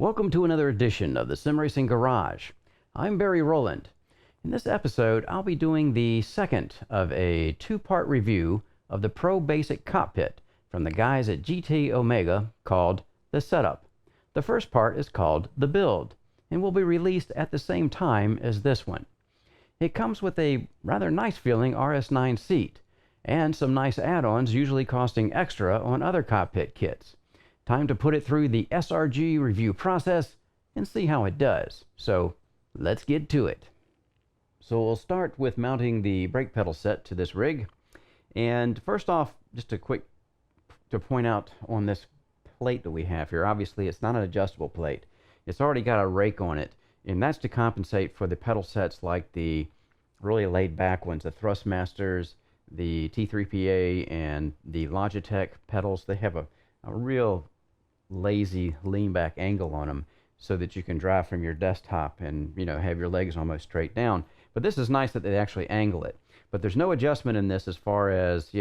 Welcome to another edition of the Sim Racing Garage. I'm Barry Rowland. In this episode, I'll be doing the second of a two-part review of the Pro Basic Cockpit from the guys at GT Omega called The Setup. The first part is called The Build and will be released at the same time as this one. It comes with a rather nice feeling RS9 seat and some nice add-ons usually costing extra on other cockpit kits. Time to put it through the SRG review process and see how it does. So let's get to it. So we'll start with mounting the brake pedal set to this rig. And first off, just a quick to point out on this plate that we have here, obviously it's not an adjustable plate. It's already got a rake on it, and that's to compensate for the pedal sets like the really laid back ones, the Thrustmasters, the T3PA, and the Logitech pedals. They have a real lazy lean back angle on them so that you can drive from your desktop and have your legs almost straight down. But this is nice that they actually angle it. But there's no adjustment in this as far as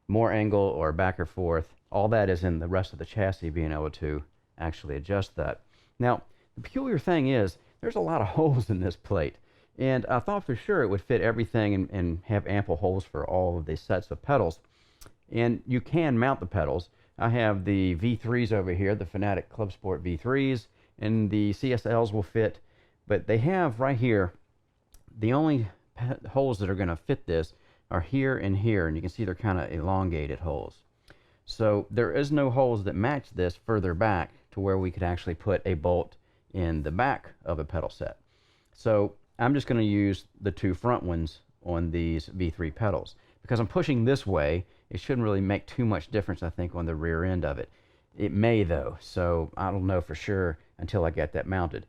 more angle or back or forth. All that is in the rest of the chassis, being able to actually adjust that. Now the peculiar thing is there's a lot of holes in this plate, and I thought for sure it would fit everything and have ample holes for all of these sets of pedals. And you can mount the pedals. I have the V3s over here, the Fanatic Club Sport V3s, and the CSLs will fit, but they have right here, the only holes that are going to fit this are here and here, and you can see they're kind of elongated holes. So there is no holes that match this further back to where we could actually put a bolt in the back of a pedal set. So I'm just going to use the two front ones on these V3 pedals. Because I'm pushing this way, it shouldn't really make too much difference, I think, on the rear end of it. It may, though, so I don't know for sure until I get that mounted.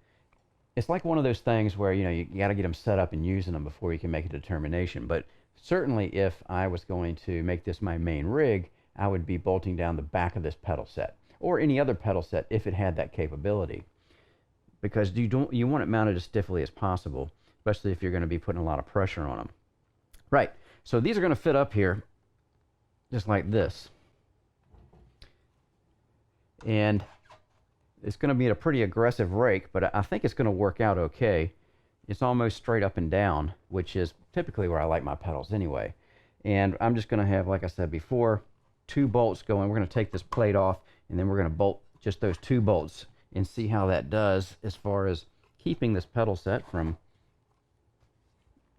It's like one of those things where, you got to get them set up and using them before you can make a determination. But certainly if I was going to make this my main rig, I would be bolting down the back of this pedal set, or any other pedal set if it had that capability. Because you want it mounted as stiffly as possible, especially if you're going to be putting a lot of pressure on them. Right. So these are going to fit up here just like this. And it's going to be a pretty aggressive rake, but I think it's going to work out okay. It's almost straight up and down, which is typically where I like my pedals anyway. And I'm just going to have, like I said before, two bolts going. We're going to take this plate off, and then we're going to bolt just those two bolts and see how that does as far as keeping this pedal set from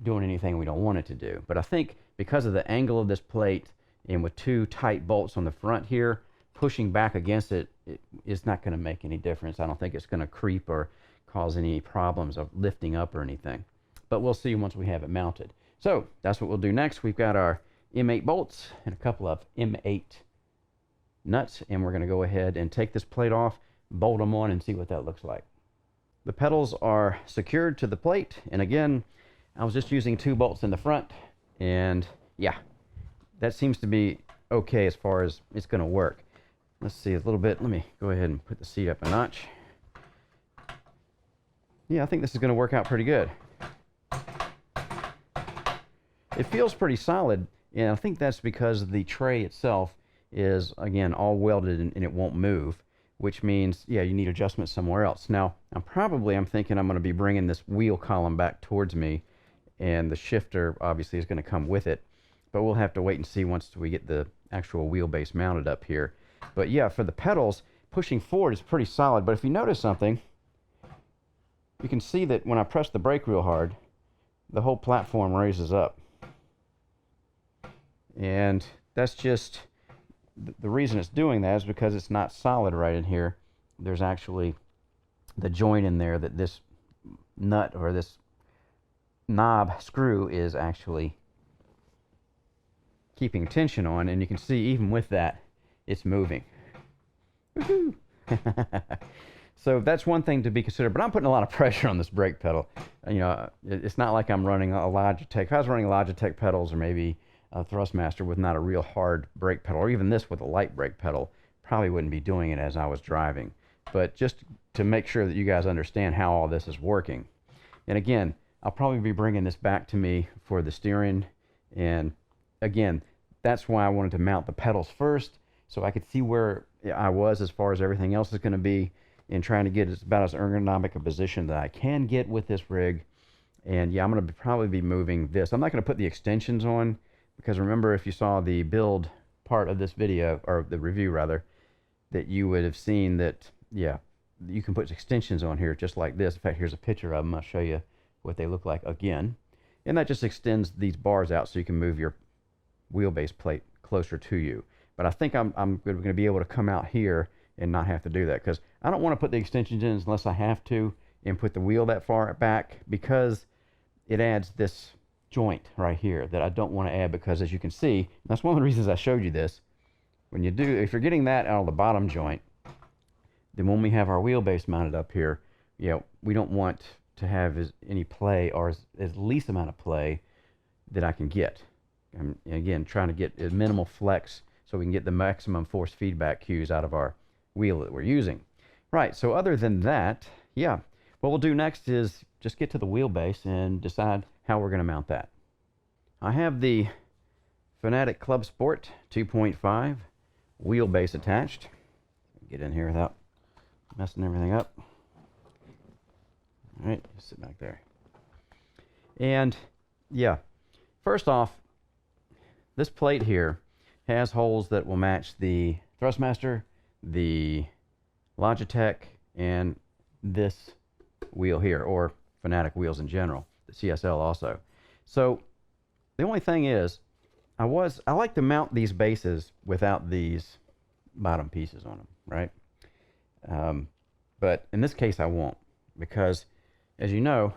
doing anything we don't want it to do. But I think because of the angle of this plate and with two tight bolts on the front here, pushing back against it is not going to make any difference. I don't think it's going to creep or cause any problems of lifting up or anything. But we'll see once we have it mounted. So that's what we'll do next. We've got our M8 bolts and a couple of M8 nuts, and we're going to go ahead and take this plate off, bolt them on, and see what that looks like. The pedals are secured to the plate, and again, I was just using two bolts in the front, and yeah, that seems to be okay as far as it's going to work. Let's see a little bit. Let me go ahead and put the seat up a notch. Yeah, I think this is going to work out pretty good. It feels pretty solid, and I think that's because the tray itself is, again, all welded and it won't move, which means, yeah, you need adjustment somewhere else. Now, I'm thinking I'm going to be bringing this wheel column back towards me, and the shifter obviously is going to come with it, but we'll have to wait and see once we get the actual wheelbase mounted up here. But yeah, for the pedals, pushing forward is pretty solid. But if you notice something, you can see that when I press the brake real hard, the whole platform raises up. And that's just the reason it's doing that is because it's not solid right in here. There's actually the joint in there that this nut or this knob screw is actually keeping tension on, and you can see even with that it's moving. Woohoo! So that's one thing to be considered, but I'm putting a lot of pressure on this brake pedal. It's not like I'm running a Logitech. If I was running Logitech pedals or maybe a Thrustmaster with not a real hard brake pedal, or even this with a light brake pedal, probably wouldn't be doing it as I was driving. But just to make sure that you guys understand how all this is working. And again, I'll probably be bringing this back to me for the steering, and again, that's why I wanted to mount the pedals first, so I could see where I was as far as everything else is going to be. in trying to get about as ergonomic a position that I can get with this rig. And yeah, I'm going to probably be moving this. I'm not going to put the extensions on, because remember, if you saw the build part of this video, or the review rather, that you would have seen that, yeah, you can put extensions on here just like this. In fact, here's a picture of them. I'll show you what they look like again. And that just extends these bars out so you can move your wheelbase plate closer to you. But I think I'm going to be able to come out here and not have to do that, because I don't want to put the extensions in unless I have to and put the wheel that far back, because it adds this joint right here that I don't want to add. Because as you can see, that's one of the reasons I showed you this. When you do, if you're getting that out of the bottom joint, then when we have our wheelbase mounted up here, you know, we don't want to have any play, or as least amount of play that I can get. And again, trying to get as minimal flex so we can get the maximum force feedback cues out of our wheel that we're using. Right, so other than that, yeah, what we'll do next is just get to the wheelbase and decide how we're going to mount that. I have the Fanatic Club Sport 2.5 wheelbase attached. Get in here without messing everything up. All right, just sit back there. And yeah, first off, this plate here has holes that will match the Thrustmaster, the Logitech, and this wheel here, or Fanatic wheels in general, the CSL also. So the only thing is, I like to mount these bases without these bottom pieces on them, right? But in this case I won't, because as you know,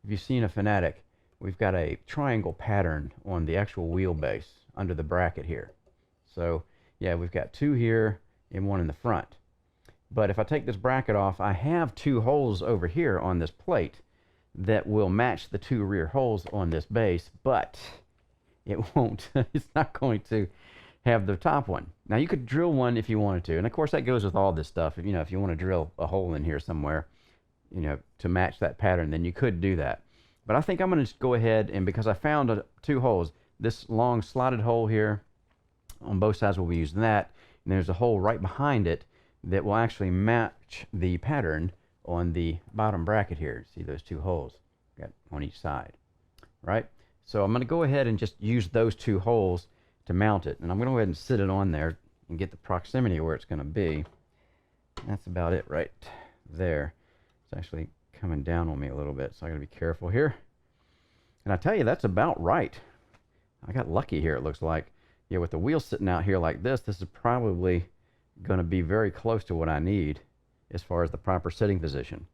if you've seen a Fanatic, we've got a triangle pattern on the actual wheelbase under the bracket here. So yeah, we've got two here and one in the front. But if I take this bracket off, I have two holes over here on this plate that will match the two rear holes on this base, but it won't, it's not going to have the top one. Now you could drill one if you wanted to, and of course that goes with all this stuff. If you know, if you want to drill a hole in here somewhere, you know, to match that pattern, then you could do that. But I think I'm going to just go ahead, and because I found two holes, this long slotted hole here on both sides, we'll be using that, and there's a hole right behind it that will actually match the pattern on the bottom bracket here. See those two holes got on each side, right? So I'm going to go ahead and just use those two holes to mount it, and I'm going to go ahead and sit it on there and get the proximity where it's going to be. That's about it right there. It's actually coming down on me a little bit, so I got to be careful here. And I tell you, that's about right. I got lucky here, it looks like. Yeah, with the wheel sitting out here like this, this is probably going to be very close to what I need as far as the proper sitting position.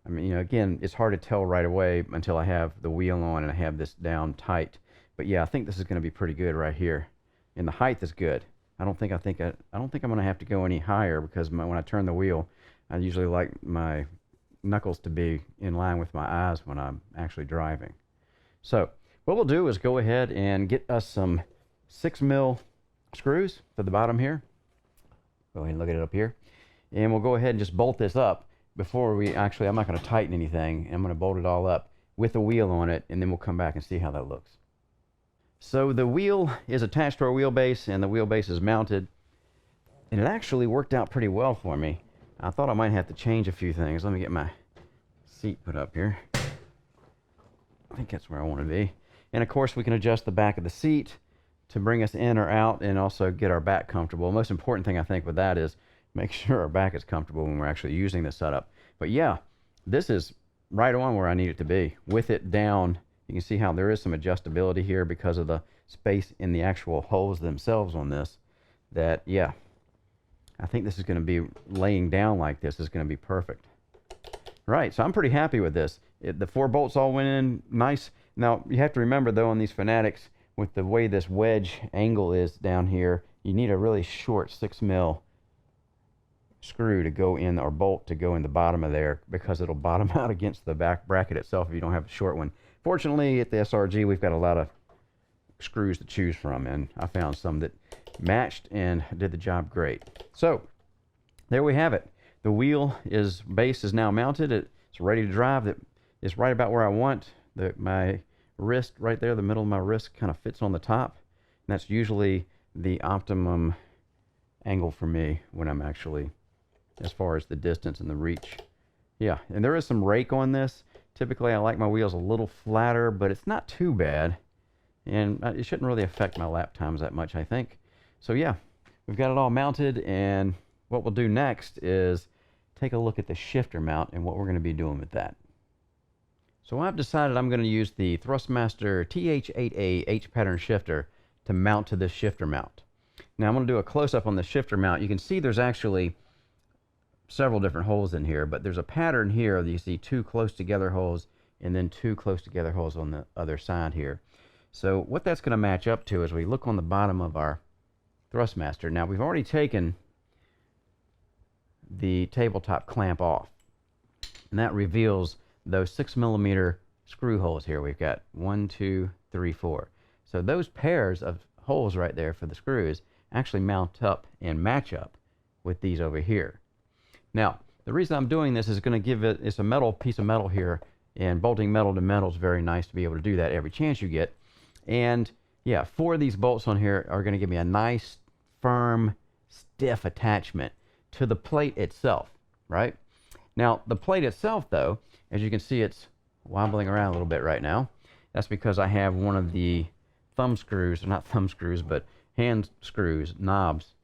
I mean, you know, again, it's hard to tell right away until I have the wheel on and I have this down tight. But yeah, I think this is going to be pretty good right here. And the height is good. I don't think I'm going to have to go any higher, because when I turn the wheel, I usually like my knuckles to be in line with my eyes when I'm actually driving. So what we'll do is go ahead and get us some 6mm screws to the bottom here. Go ahead and look at it up here. And we'll go ahead and just bolt this up before we actually, I'm not going to tighten anything. I'm going to bolt it all up with the wheel on it, and then we'll come back and see how that looks. So the wheel is attached to our wheelbase, and the wheelbase is mounted, and it actually worked out pretty well for me. I thought I might have to change a few things. Let me get my seat put up here. I think that's where I want to be. And of course we can adjust the back of the seat to bring us in or out, and also get our back comfortable. The most important thing I think with that is make sure our back is comfortable when we're actually using this setup. But yeah, this is right on where I need it to be. With it down, you can see how there is some adjustability here because of the space in the actual holes themselves on this. That, yeah, I think this is going to be laying down like this is going to be perfect. Right, so I'm pretty happy with this. The 4 bolts all went in nice. Now, you have to remember, though, on these Fanatics, with the way this wedge angle is down here, you need a really short 6mm screw to go in, or bolt to go in the bottom of there, because it'll bottom out against the back bracket itself if you don't have a short one. Fortunately, at the SRG, we've got a lot of screws to choose from, and I found some that matched and did the job great. So there we have it. The base is now mounted. It's ready to drive. It's right about where I want. My wrist right there, the middle of my wrist, kind of fits on the top, and that's usually the optimum angle for me when I'm actually as far as the distance and the reach. Yeah, and there is some rake on this. Typically I like my wheels a little flatter, but it's not too bad. And it shouldn't really affect my lap times that much, I think. So yeah, we've got it all mounted, and what we'll do next is take a look at the shifter mount and what we're going to be doing with that. So I've decided I'm going to use the Thrustmaster TH8A H-pattern shifter to mount to this shifter mount. Now I'm going to do a close-up on the shifter mount. You can see there's actually several different holes in here, but there's a pattern here that you see two close together holes and then two close together holes on the other side here. So what that's going to match up to is we look on the bottom of our Thrustmaster. Now we've already taken the tabletop clamp off, and that reveals those 6mm screw holes here. We've got 1, 2, 3, 4. So those pairs of holes right there for the screws actually mount up and match up with these over here. Now the reason I'm doing this is going to give it's a metal piece of metal here, and bolting metal to metal is very nice to be able to do that every chance you get. And yeah, 4 of these bolts on here are going to give me a nice, firm, stiff attachment to the plate itself, right? Now, the plate itself, though, as you can see, it's wobbling around a little bit right now. That's because I have one of the thumb screws, or not thumb screws, but hand screws, knobs,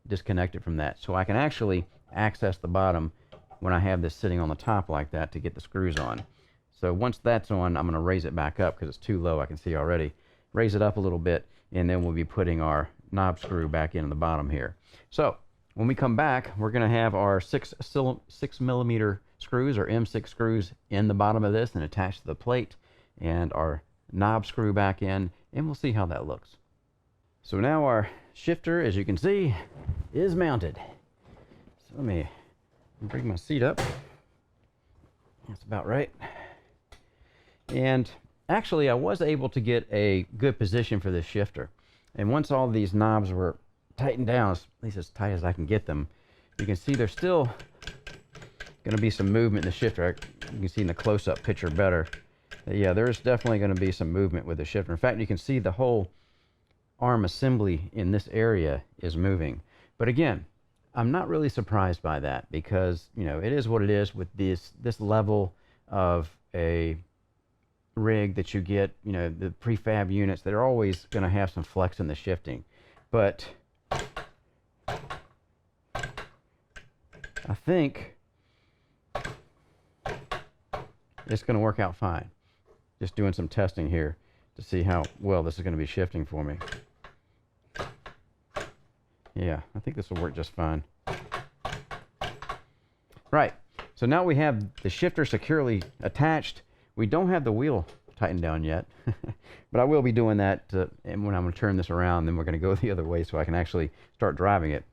disconnected from that. So I can actually access the bottom when I have this sitting on the top like that to get the screws on. So once that's on, I'm going to raise it back up because it's too low, I can see already. Raise it up a little bit, and then we'll be putting our knob screw back into the bottom here. So when we come back, we're going to have our 6mm screws, or M6 screws, in the bottom of this and attached to the plate, and our knob screw back in, and we'll see how that looks. So now our shifter, as you can see, is mounted. So let me bring my seat up. That's about right. And actually, I was able to get a good position for this shifter. And once all these knobs were tightened down, at least as tight as I can get them, you can see there's still going to be some movement in the shifter. You can see in the close-up picture better. Yeah, there's definitely going to be some movement with the shifter. In fact, you can see the whole arm assembly in this area is moving. But again, I'm not really surprised by that, because, you know, it is what it is with this level of a rig that you get. You know, the prefab units, they're always going to have some flex in the shifting, but I think it's going to work out fine. Just doing some testing here to see how well this is going to be shifting for me. Yeah, I think this will work just fine. Right, so now we have the shifter securely attached. We don't have the wheel tightened down yet, but I will be doing that and when I'm going to turn this around, then we're going to go the other way so I can actually start driving it.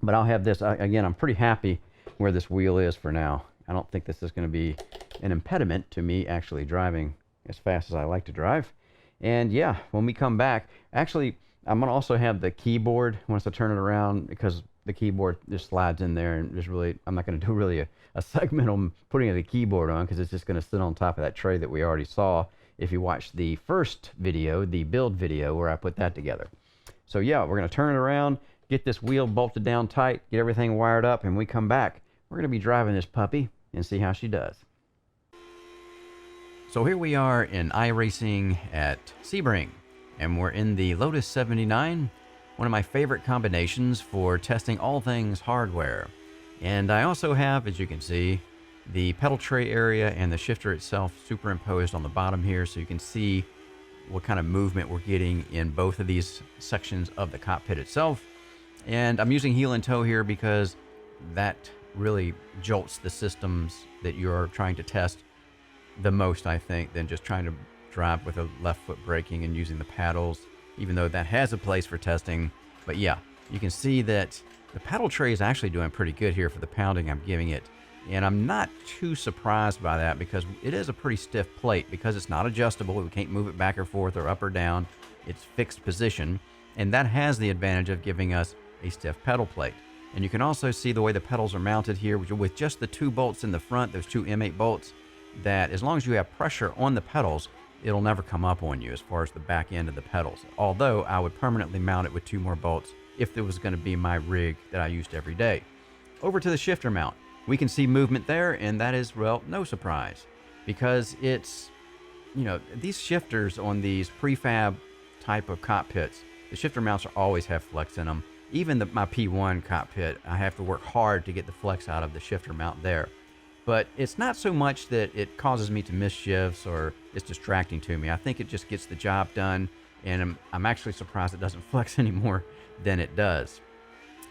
But I'll have this, again, I'm pretty happy where this wheel is for now. I don't think this is going to be an impediment to me actually driving as fast as I like to drive. And yeah, when we come back, actually, I'm going to also have the keyboard once I turn it around, because the keyboard just slides in there, and just really, I'm not going to do really a segment on putting the keyboard on, because it's just going to sit on top of that tray that we already saw if you watched the first video, the build video, where I put that together. So yeah, we're going to turn it around, get this wheel bolted down tight, get everything wired up, and when we come back, we're going to be driving this puppy and see how she does. So here we are in iRacing at Sebring, and we're in the Lotus 79, one of my favorite combinations for testing all things hardware. And I also have, as you can see, the pedal tray area and the shifter itself superimposed on the bottom here, so you can see what kind of movement we're getting in both of these sections of the cockpit itself. And I'm using heel and toe here because that really jolts the systems that you're trying to test the most, I think, than just trying to drive with a left foot braking and using the paddles, even though that has a place for testing. But yeah, you can see that the paddle tray is actually doing pretty good here for the pounding I'm giving it. And I'm not too surprised by that, because it is a pretty stiff plate, because it's not adjustable. We can't move it back or forth or up or down. It's fixed position, and that has the advantage of giving us a stiff pedal plate. And you can also see the way the pedals are mounted here with just the 2 bolts in the front, those 2 M8 bolts, that as long as you have pressure on the pedals, it'll never come up on you as far as the back end of the pedals. Although I would permanently mount it with 2 more bolts if there was going to be my rig that I used every day. over to the shifter mount. We can see movement there, and that is, well, no surprise, because it's, you know, these shifters on these prefab type of cockpits, the shifter mounts always have flex in them. Even my P1 cockpit, I have to work hard to get the flex out of the shifter mount there. But it's not so much that it causes me to miss shifts or it's distracting to me. I think it just gets the job done, and I'm actually surprised it doesn't flex any more than it does.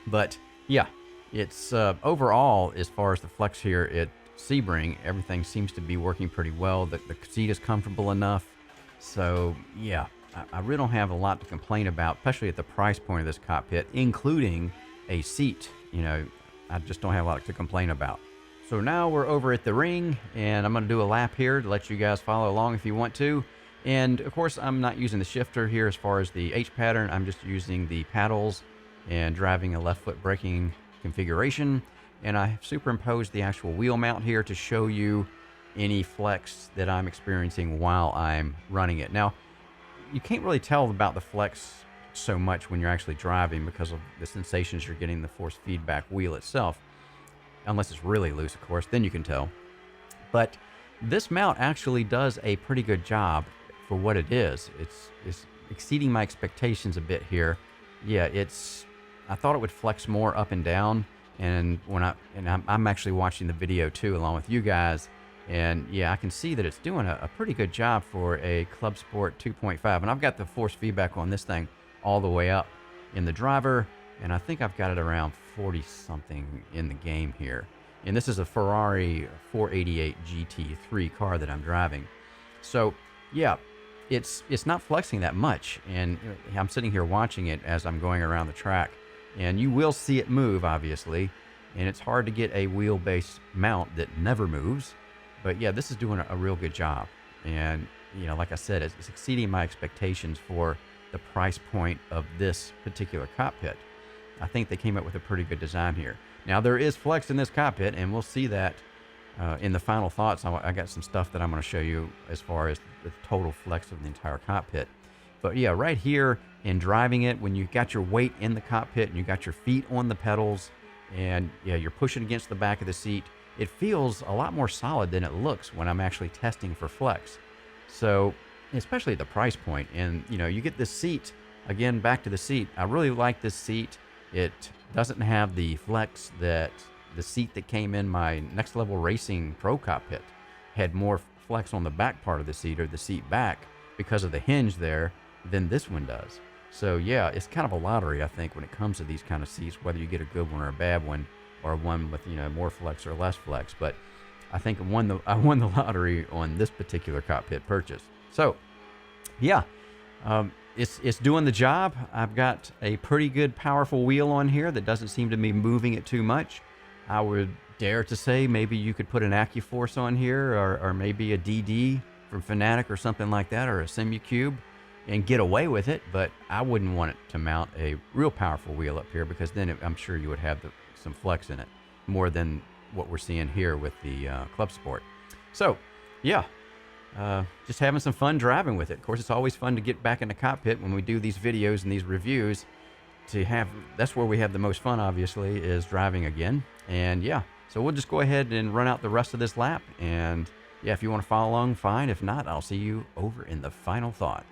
But yeah, it's overall, as far as the flex here at Sebring, everything seems to be working pretty well. The seat is comfortable enough. So yeah, I really don't have a lot to complain about, especially at the price point of this cockpit, including a seat. You know, I just don't have a lot to complain about. So now we're over at the ring, and I'm going to do a lap here to let you guys follow along if you want to. And of course, I'm not using the shifter here as far as the H pattern. I'm just using the paddles and driving a left foot braking configuration. And I have superimposed the actual wheel mount here to show you any flex that I'm experiencing while I'm running it. Now, you can't really tell about the flex so much when you're actually driving because of the sensations you're getting in the force feedback wheel itself. Unless it's really loose, of course, then you can tell. But this mount actually does a pretty good job for what it is. It's exceeding my expectations a bit here. Yeah, I thought it would flex more up and down, and I'm actually watching the video too along with you guys, and yeah, I can see that it's doing a pretty good job for a Club Sport 2.5. And I've got the force feedback on this thing all the way up in the driver, and I think I've got it around 40 something in the game here. And this is a Ferrari 488 GT3 car that I'm driving. So yeah, it's not flexing that much, and I'm sitting here watching it as I'm going around the track, and you will see it move, obviously, and it's hard to get a wheelbase mount that never moves. But yeah, this is doing a real good job, and you know, like I said, it's exceeding my expectations for the price point of this particular cockpit. I think they came up with a pretty good design here. Now, there is flex in this cockpit, and we'll see that in the final thoughts. I got some stuff that I'm going to show you as far as the total flex of the entire cockpit. But yeah, right here in driving it, when you got your weight in the cockpit and you got your feet on the pedals, and yeah, you're pushing against the back of the seat, it feels a lot more solid than it looks when I'm actually testing for flex. So, especially at the price point, and you know, you get this seat, again, back to the seat. I really like this seat. It doesn't have the flex that the seat that came in my Next Level Racing Pro cockpit had. More flex on the back part of the seat, or the seat back, because of the hinge there, than this one does. So yeah, it's kind of a lottery, I think, when it comes to these kind of seats, whether you get a good one or a bad one, or one with, you know, more flex or less flex. But I think I won the lottery on this particular cockpit purchase. So yeah, it's doing the job. I've got a pretty good powerful wheel on here that doesn't seem to be moving it too much. I would dare to say maybe you could put an AccuForce on here, or maybe a DD from Fanatic or something like that, or a SimuCube, and get away with it. But I wouldn't want it to mount a real powerful wheel up here, because then I'm sure you would have some flex in it, more than what we're seeing here with the Club Sport. So yeah, just having some fun driving with it. Of course, it's always fun to get back in the cockpit when we do these videos and these reviews. That's where we have the most fun, obviously, is driving again. And yeah, so we'll just go ahead and run out the rest of this lap. And yeah, if you want to follow along, fine. If not, I'll see you over in the final thought.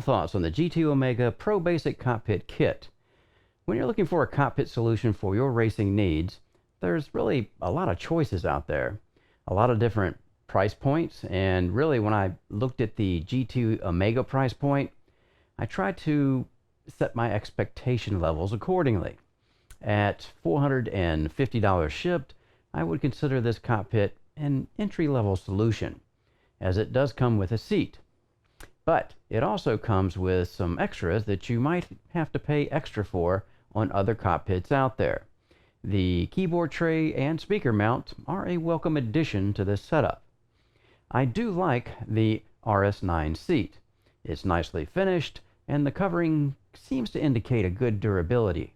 final thoughts on the G2 Omega Pro Basic Cockpit Kit. When you're looking for a cockpit solution for your racing needs, there's really a lot of choices out there. A lot of different price points, and really when I looked at the G2 Omega price point, I tried to set my expectation levels accordingly. At $450 shipped, I would consider this cockpit an entry-level solution, as it does come with a seat. But it also comes with some extras that you might have to pay extra for on other cockpits out there. The keyboard tray and speaker mount are a welcome addition to this setup. I do like the RS9 seat. It's nicely finished, and the covering seems to indicate a good durability.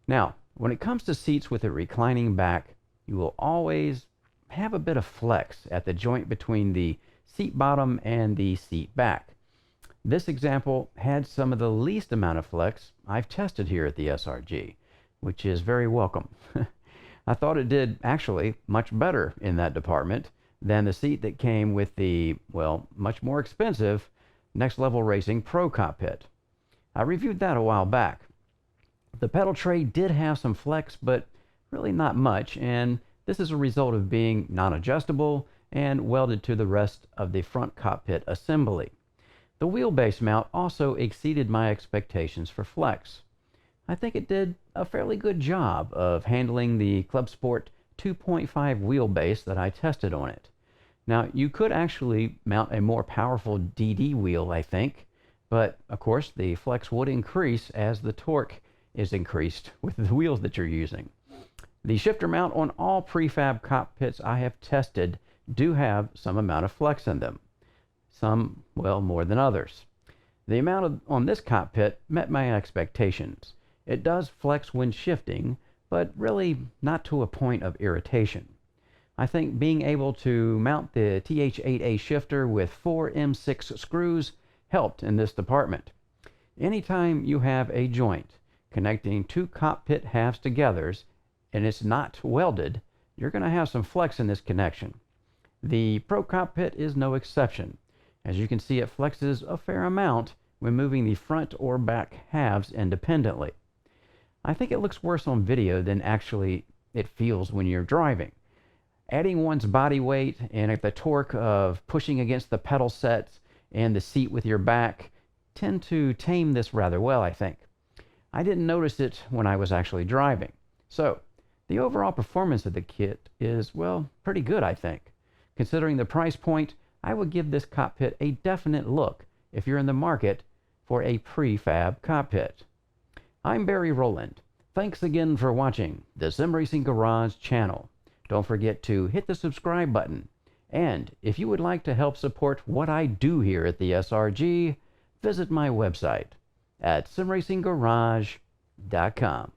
Now, when it comes to seats with a reclining back, you will always have a bit of flex at the joint between the seat bottom and the seat back. This example had some of the least amount of flex I've tested here at the SRG, which is very welcome. I thought it did actually much better in that department than the seat that came with the, well, much more expensive Next Level Racing Pro Cockpit. I reviewed that a while back. The pedal tray did have some flex, but really not much, and this is a result of being non-adjustable and welded to the rest of the front cockpit assembly. The wheelbase mount also exceeded my expectations for flex. I think it did a fairly good job of handling the Club Sport 2.5 wheelbase that I tested on it. Now, you could actually mount a more powerful DD wheel, I think, but of course the flex would increase as the torque is increased with the wheels that you're using. The shifter mount on all prefab cockpits I have tested do have some amount of flex in them. Some, well, more than others. The amount on this cockpit met my expectations. It does flex when shifting, but really not to a point of irritation. I think being able to mount the TH8A shifter with 4 M6 screws helped in this department. Anytime you have a joint connecting two cockpit halves together and it's not welded, you're going to have some flex in this connection. The Pro Cockpit is no exception. As you can see, it flexes a fair amount when moving the front or back halves independently. I think it looks worse on video than actually it feels when you're driving. Adding one's body weight and the torque of pushing against the pedal sets and the seat with your back tend to tame this rather well, I think. I didn't notice it when I was actually driving. So, the overall performance of the kit is, well, pretty good, I think. Considering the price point, I would give this cockpit a definite look if you're in the market for a prefab cockpit. I'm Barry Rowland. Thanks again for watching the Sim Racing Garage channel. Don't forget to hit the subscribe button. And if you would like to help support what I do here at the SRG, visit my website at simracinggarage.com.